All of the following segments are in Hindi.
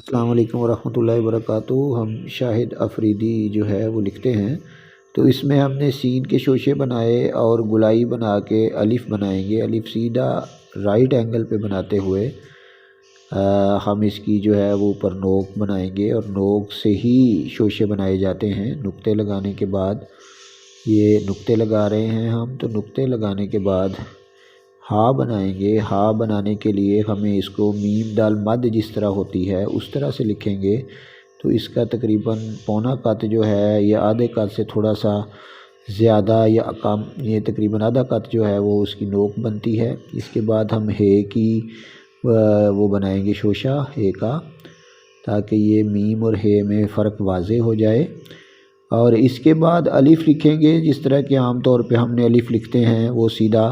अस्सलाम वालेकुम वरहमतुल्लाहि वबरकातुहू। हम शाहिद अफरीदी जो है वो लिखते हैं। तो इसमें हमने सीन के शोशे बनाए और गुलाई बना के अलिफ बनाएंगे। अलिफ सीधा राइट एंगल पे बनाते हुए हम इसकी जो है वो ऊपर नोक बनाएंगे और नोक से ही शोशे बनाए जाते हैं। नुक्ते लगाने के बाद ये नुक्ते लगा रहे हैं हम, तो नुक्ते लगाने के बाद हा बनाएंगे। हा बनाने के लिए हमें इसको मीम दाल मद जिस तरह होती है उस तरह से लिखेंगे। तो इसका तकरीबन पौना कत जो है ये आधे कत से थोड़ा सा ज़्यादा या कम, ये तकरीबन आधा कत जो है वो उसकी नोक बनती है। इसके बाद हम हे की वो बनाएंगे शोशा हे का, ताकि ये मीम और हे में फ़र्क वाज़े हो जाए। और इसके बाद अलिफ़ लिखेंगे जिस तरह के आम तौर पे हमने अलिफ़ लिखते हैं वो सीधा,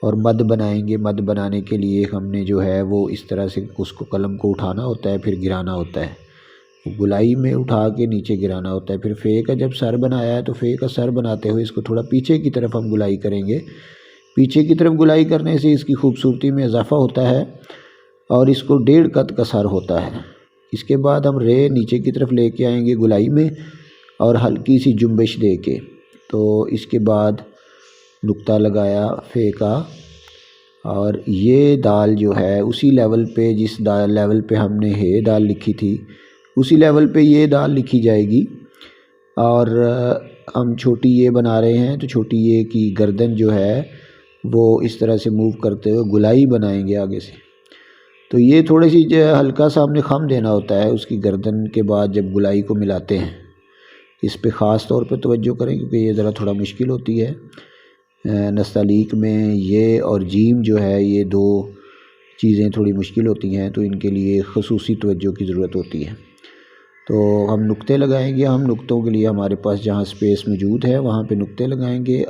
और मद बनाएंगे। मद बनाने के लिए हमने जो है वो इस तरह से उसको कलम को उठाना होता है, फिर गिराना होता है, गुलाई में उठा के नीचे गिराना होता है। फिर फ़े का जब सर बनाया है तो फ़े का सर बनाते हुए इसको थोड़ा पीछे की तरफ हम गुलाई करेंगे। पीछे की तरफ गुलाई करने से इसकी खूबसूरती में इजाफ़ा होता है और इसको 1.5 कत का सर होता है। इसके बाद हम रे नीचे की तरफ लेके आएंगे गुलाई में और हल्की सी जुम्बिश दे के, तो इसके बाद नुक्ता लगाया फ़े का, और ये दाल जो है उसी लेवल पे जिस लेवल पे हमने हे दाल लिखी थी उसी लेवल पे ये दाल लिखी जाएगी। और हम छोटी ये बना रहे हैं तो छोटी ये की गर्दन जो है वो इस तरह से मूव करते हुए गुलाई बनाएंगे आगे से। तो ये थोड़ी सी जो हल्का सा हमने खम देना होता है उसकी गर्दन के बाद जब गुलाई को मिलाते हैं। इस पे ख़ास तौर पे तवज्जो करें क्योंकि ये ज़रा थोड़ा मुश्किल होती है। नस्तालीक में ये और जीम जो है ये दो चीज़ें थोड़ी मुश्किल होती हैं, तो इनके लिए ख़ुसूसी तवज्जो की ज़रूरत होती है। तो हम नुक्ते लगाएंगे। हम नुक्तों के लिए हमारे पास जहाँ स्पेस मौजूद है वहाँ पे नुक्ते लगाएंगे।